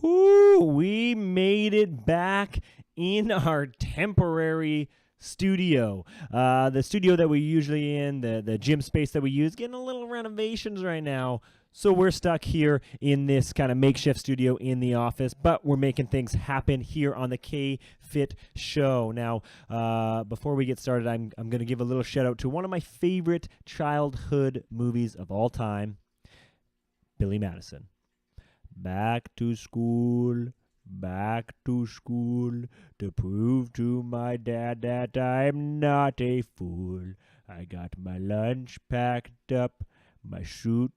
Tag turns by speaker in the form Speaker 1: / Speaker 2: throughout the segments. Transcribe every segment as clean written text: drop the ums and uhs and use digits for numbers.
Speaker 1: Whoo, we made it back in our temporary studio. The studio that we're usually in, the gym space that we use, getting a little renovations right now. So we're stuck here in this kind of makeshift studio in the office, but we're making things happen here on the KFit show. Now, before we get started, I'm going to give a little shout out to one of my favorite childhood movies of all time, Billy Madison. Back to school, to prove to my dad that I'm not a fool. I got my lunch packed up, my shoot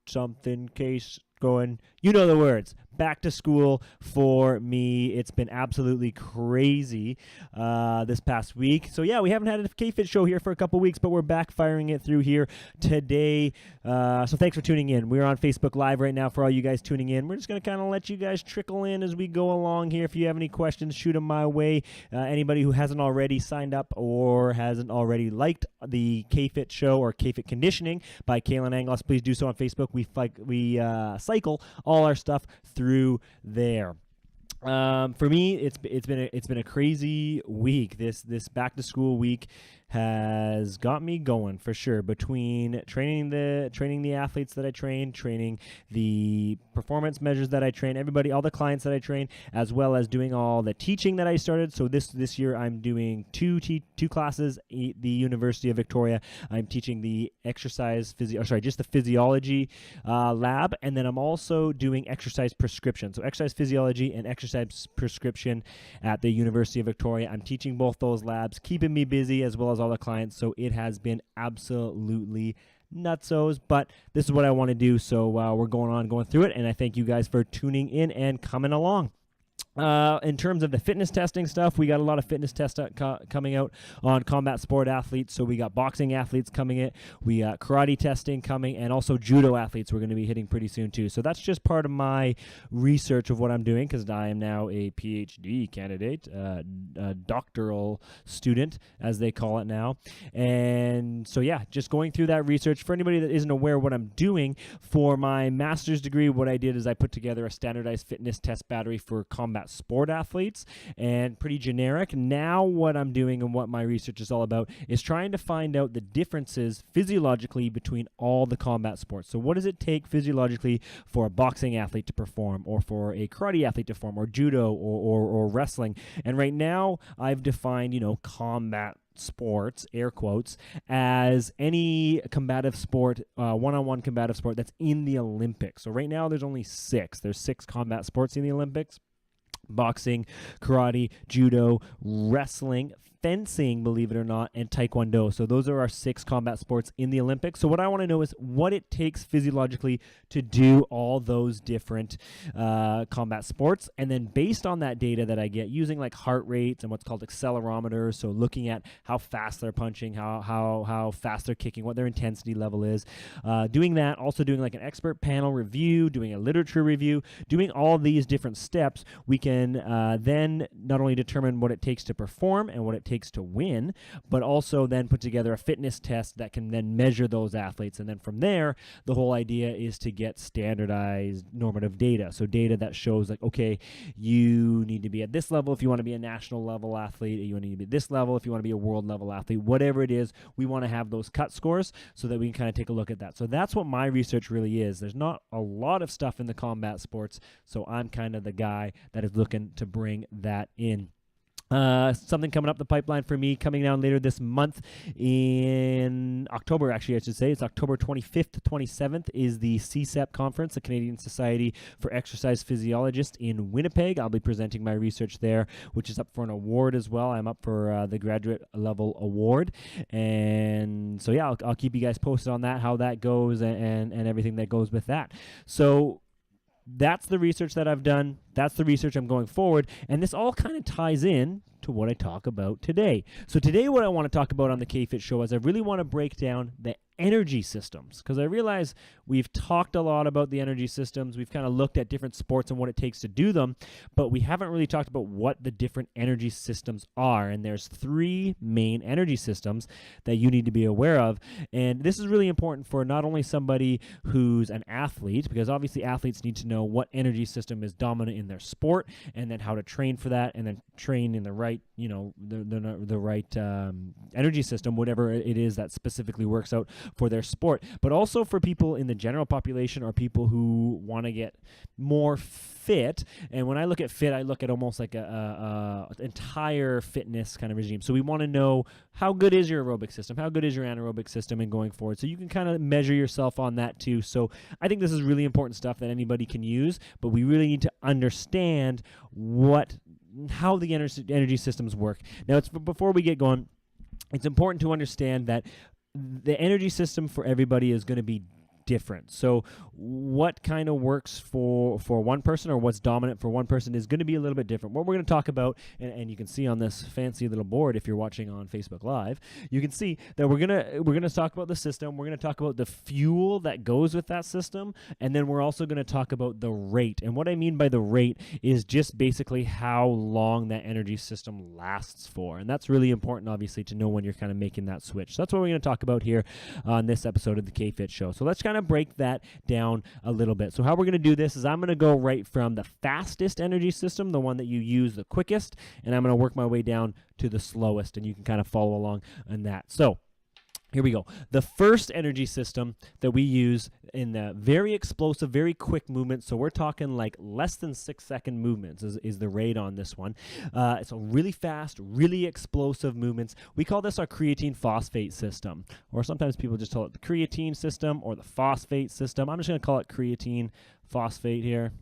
Speaker 1: something case going. You know the words. Back to school for me. It's been absolutely crazy this past week. So yeah, we haven't had a KFit show here for a couple weeks, but we're back firing it through here today. So thanks for tuning in. We're on Facebook Live right now for all you guys tuning in. We're just going to kind of let you guys trickle in as we go along here. If you have any questions, shoot them my way. Anybody who hasn't already signed up or hasn't already liked the KFit show or KFit Conditioning by Kalan Anglos, please do so on Facebook. We cycle all our stuff through there. For me, it's been a crazy week. This back to school week has got me going for sure. Between training the athletes that I train, training the performance measures that I train, all the clients that I train, as well as doing all the teaching that I started. So this year I'm doing two classes at the University of Victoria. I'm teaching the just the physiology lab, and then I'm also doing exercise prescription. So exercise physiology and exercise prescription at the University of Victoria. I'm teaching both those labs, keeping me busy as well as all the clients. So it has been absolutely nutsos, but this is what I want to do. So we're going through it, and I thank you guys for tuning in and coming along. In terms of the fitness testing stuff, we got a lot of fitness tests coming out on combat sport athletes. So we got boxing athletes coming in, we got karate testing coming, and also judo athletes we're going to be hitting pretty soon too. So that's just part of my research of what I'm doing, because I am now a PhD candidate, a doctoral student as they call it now. And so yeah, just going through that research. For anybody that isn't aware of what I'm doing, for my master's degree, what I did is I put together a standardized fitness test battery for combat sport athletes, and pretty generic. Now what I'm doing and what my research is all about is trying to find out the differences physiologically between all the combat sports. So what does it take physiologically for a boxing athlete to perform, or for a karate athlete to perform, or judo, or wrestling? And right now I've defined, combat sports, air quotes, as any combative sport, one-on-one combative sport that's in the Olympics. So right now there's only 6. There's 6 combat sports in the Olympics: boxing, karate, judo, wrestling, fencing, believe it or not, and taekwondo. So those are our 6 combat sports in the Olympics. So what I want to know is what it takes physiologically to do all those different combat sports. And then based on that data that I get, using like heart rates and what's called accelerometers, so looking at how fast they're punching, how fast they're kicking, what their intensity level is, doing that, also doing like an expert panel review, doing a literature review, doing all these different steps, we can then not only determine what it takes to perform and what it takes to win, but also then put together a fitness test that can then measure those athletes. And then from there, the whole idea is to get standardized normative data. So data that shows like, okay, you need to be at this level if you want to be a national level athlete, you need to be at this level if you want to be a world level athlete, whatever it is, we want to have those cut scores so that we can kind of take a look at that. So that's what my research really is. There's not a lot of stuff in the combat sports, so I'm kind of the guy that is looking to bring that in. Something coming up the pipeline for me coming down later this month in October, actually, I should say. It's October 25th to 27th is the CSEP conference, the Canadian Society for Exercise Physiologists in Winnipeg. I'll be presenting my research there, which is up for an award as well. I'm up for the graduate level award. And so, yeah, I'll keep you guys posted on that, how that goes and everything that goes with that. So that's the research that I've done. That's the research I'm going forward. And this all kind of ties in to what I talk about today. So today what I want to talk about on the KFit show is I really want to break down the energy systems, because I realize we've talked a lot about the energy systems. We've kind of looked at different sports and what it takes to do them, but we haven't really talked about what the different energy systems are. And there's 3 main energy systems that you need to be aware of. And this is really important for not only somebody who's an athlete, because obviously athletes need to know what energy system is dominant in their sport, and then how to train for that, and then train in the right, the right energy system, whatever it is that specifically works out for their sport. But also for people in the general population, or people who want to get more fit. And when I look at fit, I look at almost like a entire fitness kind of regime. So we want to know, how good is your aerobic system? How good is your anaerobic system, and going forward? So you can kind of measure yourself on that too. So I think this is really important stuff that anybody can use, but we really need to understand how the energy systems work. Now, before we get going, it's important to understand that the energy system for everybody is going to be different. So what kind of works for one person, or what's dominant for one person, is going to be a little bit different. What we're going to talk about, and you can see on this fancy little board if you're watching on Facebook Live, you can see that we're going to talk about the system. We're going to talk about the fuel that goes with that system, and then we're also going to talk about the rate. And what I mean by the rate is just basically how long that energy system lasts for. And that's really important, obviously, to know when you're kind of making that switch. So that's what we're going to talk about here on this episode of the KFit Show. So let's kind of break that down a little bit. So how we're going to do this is I'm going to go right from the fastest energy system, the one that you use the quickest, and I'm going to work my way down to the slowest, and you can kind of follow along on that. So here we go. The first energy system that we use in the very explosive, very quick movements, so we're talking like less than 6-second movements is the rate on this one. It's a really fast, really explosive movements. We call this our creatine phosphate system, or sometimes people just call it the creatine system or the phosphate system. I'm just going to call it creatine phosphate here.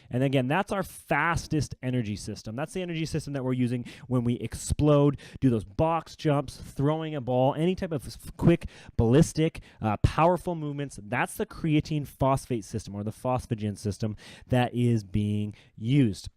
Speaker 1: And again, that's our fastest energy system. That's the energy system that we're using when we explode, do those box jumps, throwing a ball, any type of quick, ballistic, powerful movements. That's the creatine phosphate system, or the phosphagen system, that is being used.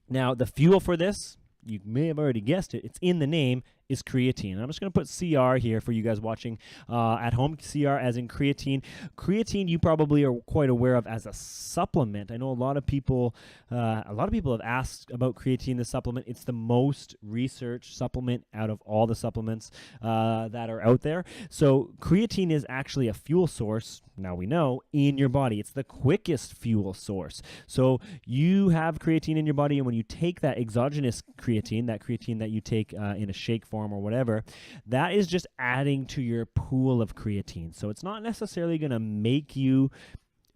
Speaker 1: Now, the fuel for this, you may have already guessed it, it's in the name, is creatine. I'm just going to put CR here for you guys watching at home. CR as in creatine. Creatine, you probably are quite aware of as a supplement. I know a lot of people have asked about creatine, the supplement. It's the most researched supplement out of all the supplements that are out there. So creatine is actually a fuel source, now we know, in your body. It's the quickest fuel source. So you have creatine in your body, and when you take that exogenous creatine, that you take in a shake form or whatever, that is just adding to your pool of creatine. So it's not necessarily going to make you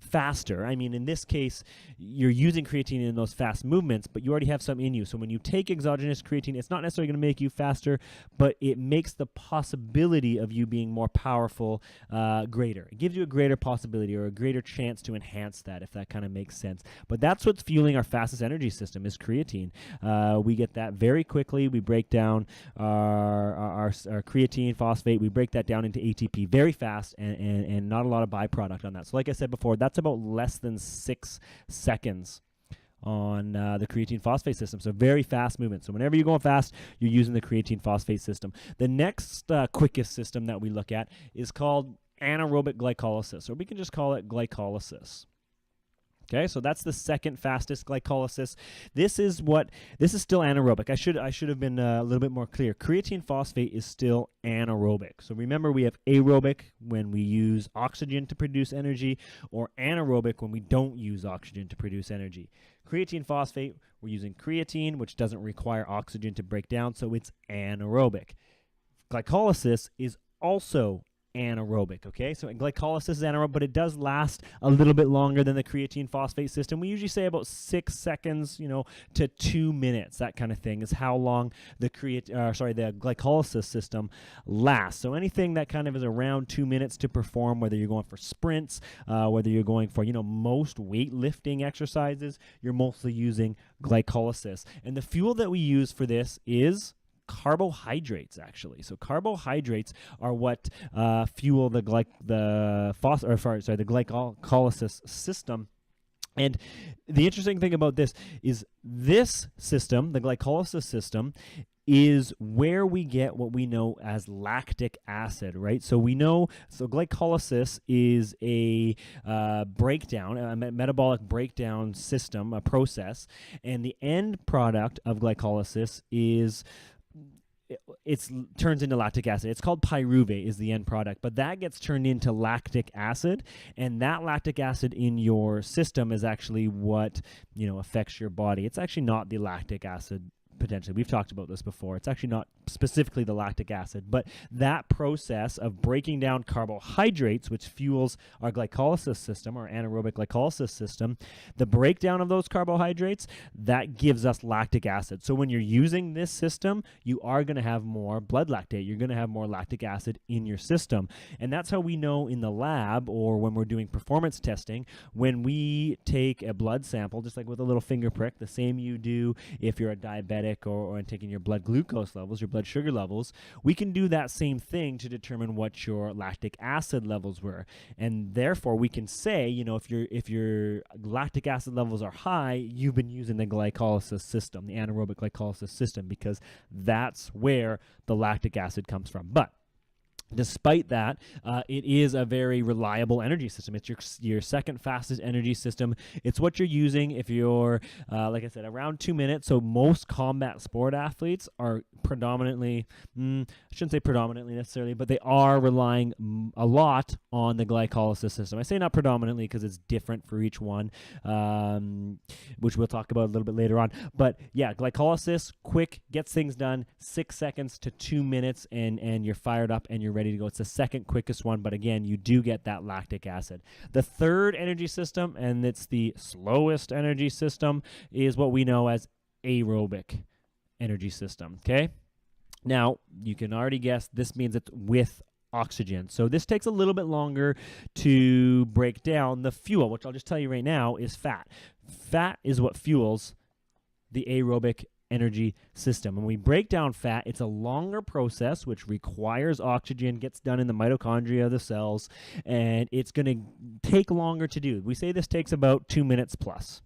Speaker 1: faster. I mean, in this case, you're using creatine in those fast movements, but you already have some in you. So when you take exogenous creatine, it's not necessarily going to make you faster, but it makes the possibility of you being more powerful greater. It gives you a greater possibility, or a greater chance to enhance that, if that kind of makes sense. But that's what's fueling our fastest energy system, is creatine. We get that very quickly. We break down our creatine phosphate. We break that down into ATP very fast, and not a lot of byproduct on that. So like I said before, that's about less than 6 seconds on the creatine phosphate system. So very fast movement. So whenever you're going fast, you're using the creatine phosphate system. The next quickest system that we look at is called anaerobic glycolysis, or we can just call it glycolysis. Okay, so that's the second fastest glycolysis. This is still anaerobic. I should have been a little bit more clear. Creatine phosphate is still anaerobic. So remember, we have aerobic when we use oxygen to produce energy, or anaerobic when we don't use oxygen to produce energy. Creatine phosphate, we're using creatine, which doesn't require oxygen to break down, so it's anaerobic. Glycolysis is also anaerobic, okay? So glycolysis is anaerobic, but it does last a little bit longer than the creatine phosphate system. We usually say about 6 seconds, to 2 minutes, that kind of thing, is how long the glycolysis system lasts. So anything that kind of is around 2 minutes to perform, whether you're going for sprints, whether you're going for, most weightlifting exercises, you're mostly using glycolysis. And the fuel that we use for this is carbohydrates, actually. So carbohydrates are what fuel the glycolysis system. And the interesting thing about this is this system, the glycolysis system, is where we get what we know as lactic acid, right? So glycolysis is a breakdown, a metabolic breakdown system, a process, and the end product of glycolysis is it turns into lactic acid. It's called pyruvate is the end product, but that gets turned into lactic acid, and that lactic acid in your system is actually what, affects your body. It's actually not the lactic acid. Potentially, we've talked about this before. It's actually not specifically the lactic acid, but that process of breaking down carbohydrates, which fuels our glycolysis system, our anaerobic glycolysis system, the breakdown of those carbohydrates, that gives us lactic acid. So when you're using this system, you are going to have more blood lactate. You're going to have more lactic acid in your system. And that's how we know in the lab, or when we're doing performance testing, when we take a blood sample, just like with a little finger prick, the same you do if you're a diabetic or taking your blood glucose levels, your blood sugar levels, we can do that same thing to determine what your lactic acid levels were. And therefore, we can say, if your lactic acid levels are high, you've been using the glycolysis system, the anaerobic glycolysis system, because that's where the lactic acid comes from. But despite that, it is a very reliable energy system. It's your second fastest energy system. It's what you're using if you're, like I said, around 2 minutes. So most combat sport athletes are predominantly, I shouldn't say predominantly necessarily, but they are relying a lot on the glycolysis system. I say not predominantly because it's different for each one, which we'll talk about a little bit later on. But yeah, glycolysis, quick, gets things done, 6 seconds to 2 minutes, and you're fired up and you're ready to go. It's the second quickest one, but again, you do get that lactic acid. The third energy system, and it's the slowest energy system, is what we know as aerobic energy system, okay? Now, you can already guess this means it's with oxygen. So this takes a little bit longer to break down. The fuel, which I'll just tell you right now, is fat. Fat is what fuels the aerobic energy system. When we break down fat, it's a longer process which requires oxygen, gets done in the mitochondria of the cells, and it's going to take longer to do. We say this takes about 2 minutes plus.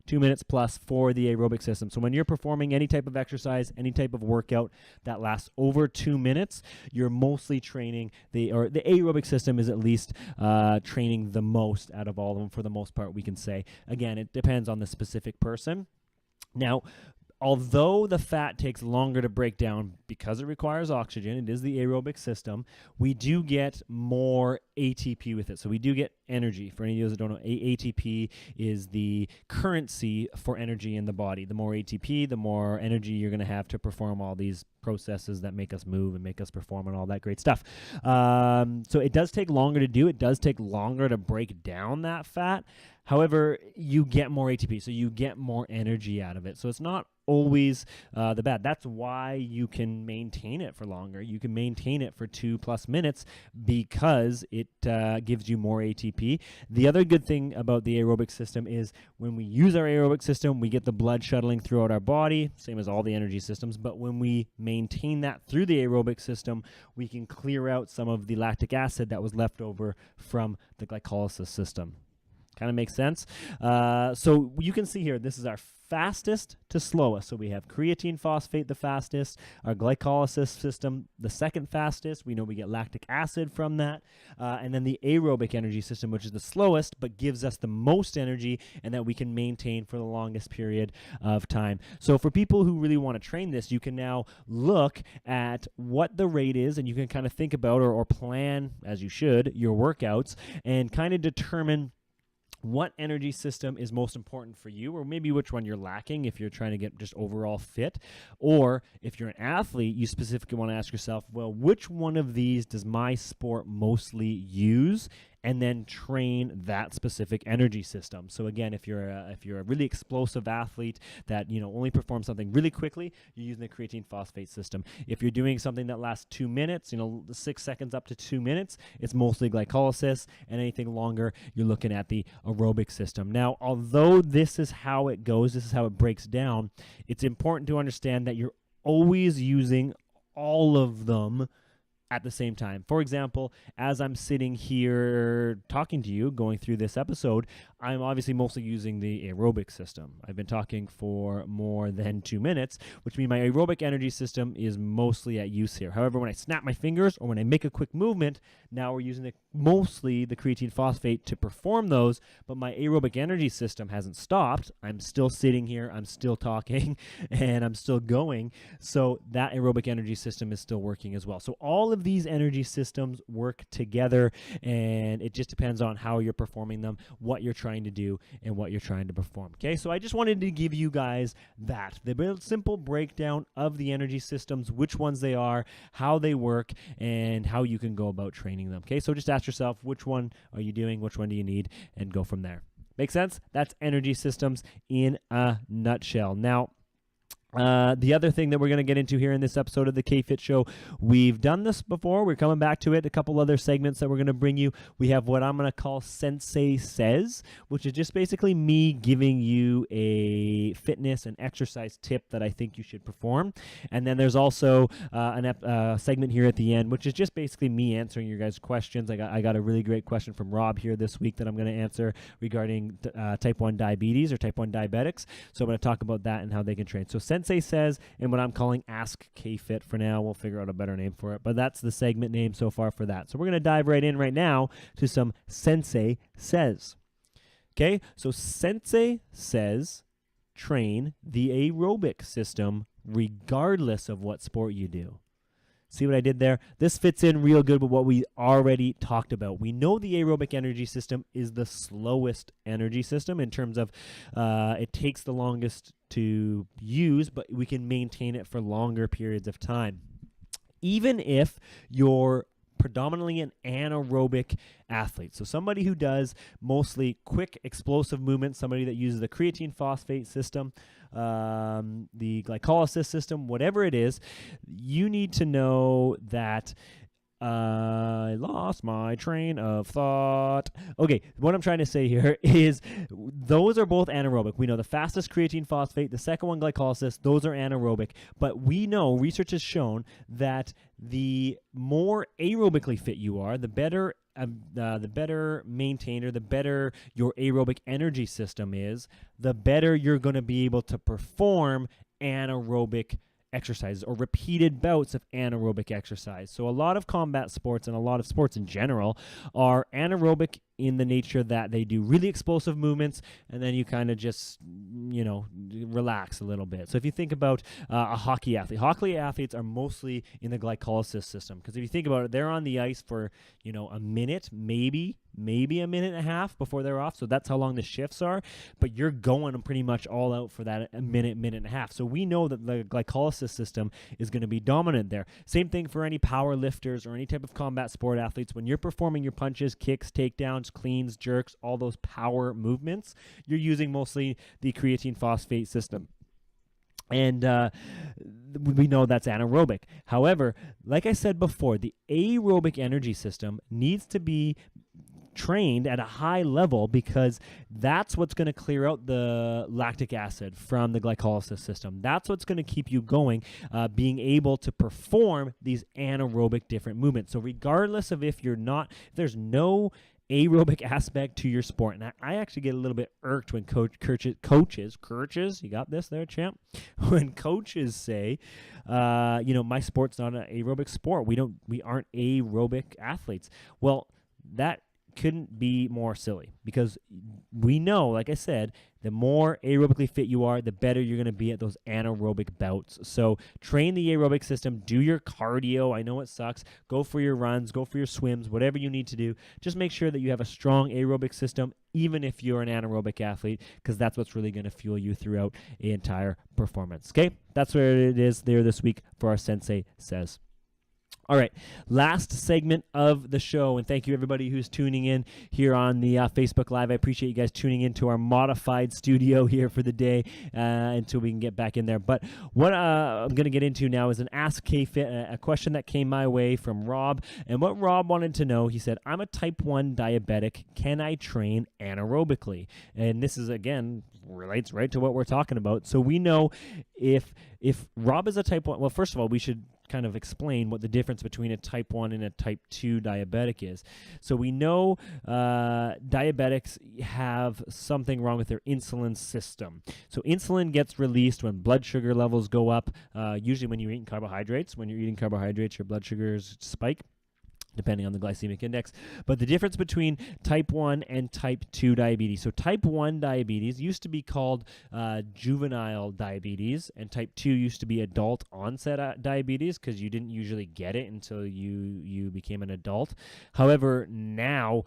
Speaker 1: 2 minutes plus for the aerobic system. So when you're performing any type of exercise, any type of workout that lasts over 2 minutes, you're mostly training the aerobic system is at least training the most out of all of them for the most part, we can say. Again, it depends on the specific person. Now, although the fat takes longer to break down because it requires oxygen, it is the aerobic system, we do get more ATP with it. So we do get energy. For any of you that don't know, ATP is the currency for energy in the body. The more ATP, the more energy you're going to have to perform all these processes that make us move and make us perform and all that great stuff. So it does take longer to do. It does take longer to break down that fat. However, you get more ATP, so you get more energy out of it. So it's not always the bad. That's why you can maintain it for longer. You can maintain it for 2+ minutes because it gives you more ATP. The other good thing about the aerobic system is when we use our aerobic system, we get the blood shuttling throughout our body, same as all the energy systems. But when we maintain that through the aerobic system, we can clear out some of the lactic acid that was left over from the glycolysis system. Kind of makes sense. So you can see here, this is our fastest to slowest. So we have creatine phosphate the fastest, our glycolysis system the second fastest. We know we get lactic acid from that. And then the aerobic energy system, which is the slowest, but gives us the most energy and that we can maintain for the longest period of time. So for people who really want to train this, you can now look at what the rate is, and you can kind of think about or plan, as you should, your workouts and kind of determine what energy system is most important for you, or maybe which one you're lacking if you're trying to get just overall fit. Or if you're an athlete, you specifically want to ask yourself, well, which one of these does my sport mostly use? And then train that specific energy system. So again, if you're a really explosive athlete that only performs something really quickly, you're using the creatine phosphate system. If you're doing something that lasts 2 minutes, 6 seconds up to 2 minutes, it's mostly glycolysis, and anything longer, you're looking at the aerobic system. Now, although this is how it goes, this is how it breaks down, it's important to understand that you're always using all of them at the same time. For example, as I'm sitting here talking to you, going through this episode, I'm obviously mostly using the aerobic system. I've been talking for more than 2 minutes, which means my aerobic energy system is mostly at use here. However, when I snap my fingers or when I make a quick movement, now we're using mostly the creatine phosphate to perform those, but my aerobic energy system hasn't stopped. I'm still sitting here, I'm still talking, and I'm still going. So that aerobic energy system is still working as well. So all of these energy systems work together, and it just depends on how you're performing them, what you're trying to do, and what you're trying to perform. Okay, so I just wanted to give you guys the simple breakdown of the energy systems, which ones they are, how they work, and how you can go about training them. Okay, so just ask yourself, which one are you doing, which one do you need, and go from there. Make sense? That's energy systems in a nutshell. Now, the other thing that we're going to get into here in this episode of the KFit Show, we've done this before. We're coming back to it. A couple other segments that we're going to bring you. We have what I'm going to call Sensei Says, which is just basically me giving you a fitness and exercise tip that I think you should perform. And then there's also a segment here at the end, which is just basically me answering your guys' questions. I got a really great question from Rob here this week that I'm going to answer regarding type 1 diabetes or type 1 diabetics. So I'm going to talk about that and how they can train. So Sensei Says, and what I'm calling Ask KFit for now. We'll figure out a better name for it, but that's the segment name so far for that. So we're going to dive right in right now to some Sensei Says. Okay, so Sensei Says train the aerobic system regardless of what sport you do. See what I did there? This fits in real good with what we already talked about. We know the aerobic energy system is the slowest energy system in terms of it takes the longest to use, but we can maintain it for longer periods of time. Even if you're predominantly an anaerobic athlete. So somebody who does mostly quick, explosive movements, somebody that uses the creatine phosphate system, the glycolysis system, whatever it is, you need to know that I lost my train of thought. Okay, what I'm trying to say here is those are both anaerobic. We know the fastest creatine phosphate, the second one glycolysis, those are anaerobic. But we know, research has shown that the more aerobically fit you are, the better maintained or the better your aerobic energy system is, the better you're going to be able to perform anaerobic exercises or repeated bouts of anaerobic exercise. So a lot of combat sports and a lot of sports in general are anaerobic in the nature that they do really explosive movements and then you kind of just, relax a little bit. So if you think about a hockey athletes are mostly in the glycolysis system because if you think about it, they're on the ice for, a minute, maybe a minute and a half before they're off. So that's how long the shifts are, but you're going pretty much all out for that minute and a half. So we know that the glycolysis system is going to be dominant there. Same thing for any power lifters or any type of combat sport athletes. When you're performing your punches, kicks, takedowns, cleans, jerks, all those power movements, you're using mostly the creatine phosphate system. And we know that's anaerobic. However, like I said before, the aerobic energy system needs to be trained at a high level because that's what's going to clear out the lactic acid from the glycolysis system. That's what's going to keep you going, being able to perform these anaerobic different movements. So regardless of if there's no aerobic aspect to your sport. And I actually get a little bit irked when coaches, you got this there, champ? When coaches say, my sport's not an aerobic sport. We aren't aerobic athletes. Well, that couldn't be more silly because we know, like I said, the more aerobically fit you are, the better you're going to be at those anaerobic bouts. So train the aerobic system, do your cardio. I know it sucks. Go for your runs, go for your swims, whatever you need to do. Just make sure that you have a strong aerobic system, even if you're an anaerobic athlete, because that's what's really going to fuel you throughout the entire performance. Okay, that's where it is there this week for our Sensei Says. All right, last segment of the show, and thank you everybody who's tuning in here on the Facebook Live. I appreciate you guys tuning into our modified studio here for the day until we can get back in there. But what I'm going to get into now is an Ask KFit, a question that came my way from Rob. And what Rob wanted to know, he said, I'm a type 1 diabetic. Can I train anaerobically? And this is, again, relates right to what we're talking about. So we know if Rob is a type 1, well, first of all, we should kind of explain what the difference between a type 1 and a type 2 diabetic is. So we know diabetics have something wrong with their insulin system. So insulin gets released when blood sugar levels go up, usually when you're eating carbohydrates. When you're eating carbohydrates, your blood sugars spike, depending on the glycemic index. But the difference between type 1 and type 2 diabetes. So type 1 diabetes used to be called juvenile diabetes, and type 2 used to be adult onset diabetes because you didn't usually get it until you became an adult. However, now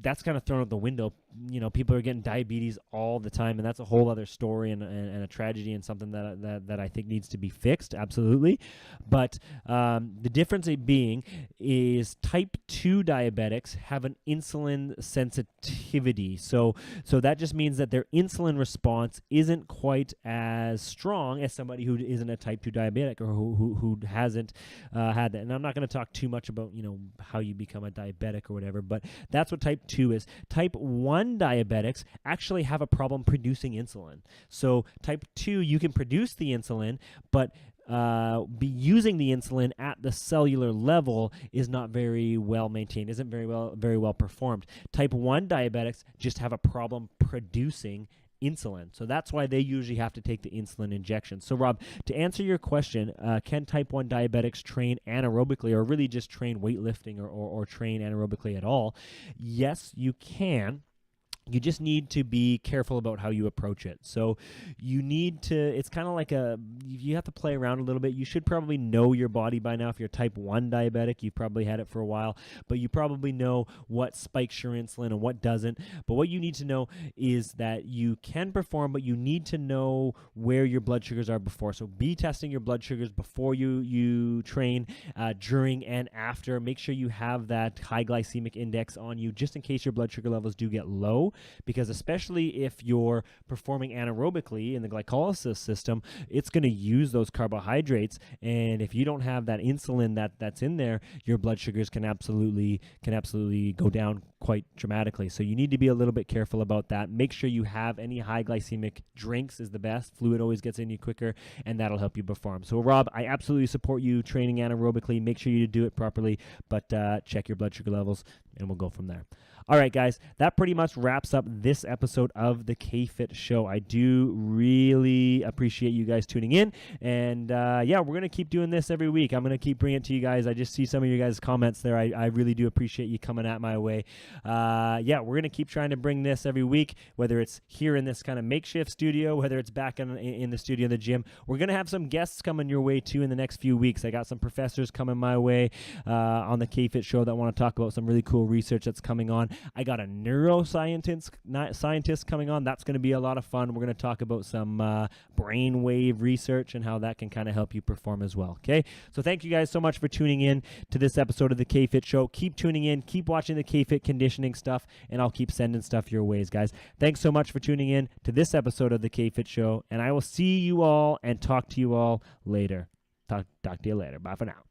Speaker 1: that's kind of thrown out the window. You know, people are getting diabetes all the time, and that's a whole other story and a tragedy and something that I think needs to be fixed, absolutely. But the difference being is type 2 diabetics have an insulin sensitivity. So that just means that their insulin response isn't quite as strong as somebody who isn't a type 2 diabetic or who hasn't had that. And I'm not going to talk too much about, you know, how you become a diabetic or whatever, but that's what type 2 is. Type 1 diabetics actually have a problem producing insulin. So type 2, you can produce the insulin, but be using the insulin at the cellular level is not very well maintained, isn't very well performed. Type 1 diabetics just have a problem producing insulin. So that's why they usually have to take the insulin injection. So Rob, to answer your question, can type 1 diabetics train anaerobically or really just train weightlifting or train anaerobically at all? Yes, you can. You just need to be careful about how you approach it. So you need to, it's kind of like you have to play around a little bit. You should probably know your body by now. If you're type 1 diabetic, you've probably had it for a while, but you probably know what spikes your insulin and what doesn't. But what you need to know is that you can perform, but you need to know where your blood sugars are before. So be testing your blood sugars before you train, during and after. Make sure you have that high glycemic index on you just in case your blood sugar levels do get low. Because especially if you're performing anaerobically in the glycolysis system, it's going to use those carbohydrates, and if you don't have that insulin that's in there, your blood sugars can absolutely go down quite dramatically. So you need to be a little bit careful about that. Make sure you have any high glycemic drinks is the best. Fluid always gets in you quicker, and that'll help you perform. So Rob, I absolutely support you training anaerobically. Make sure you do it properly, but check your blood sugar levels, and we'll go from there. All right, guys, that pretty much wraps up this episode of the KFit Show. I do really appreciate you guys tuning in, and yeah, we're going to keep doing this every week. I'm going to keep bringing it to you guys. I just see some of you guys' comments there. I really do appreciate you coming at my way. Yeah, we're going to keep trying to bring this every week, whether it's here in this kind of makeshift studio, whether it's back in the studio in the gym. We're going to have some guests coming your way, too, in the next few weeks. I got some professors coming my way on the KFit Show that want to talk about some really cool research that's coming on. I got a neuroscientist coming on. That's going to be a lot of fun. We're going to talk about some brainwave research and how that can kind of help you perform as well. Okay, so thank you guys so much for tuning in to this episode of the KFit Show. Keep tuning in, keep watching the KFit conditioning stuff, and I'll keep sending stuff your ways, guys. Thanks so much for tuning in to this episode of the KFit Show, and I will see you all and talk to you all later. Talk to you later. Bye for now.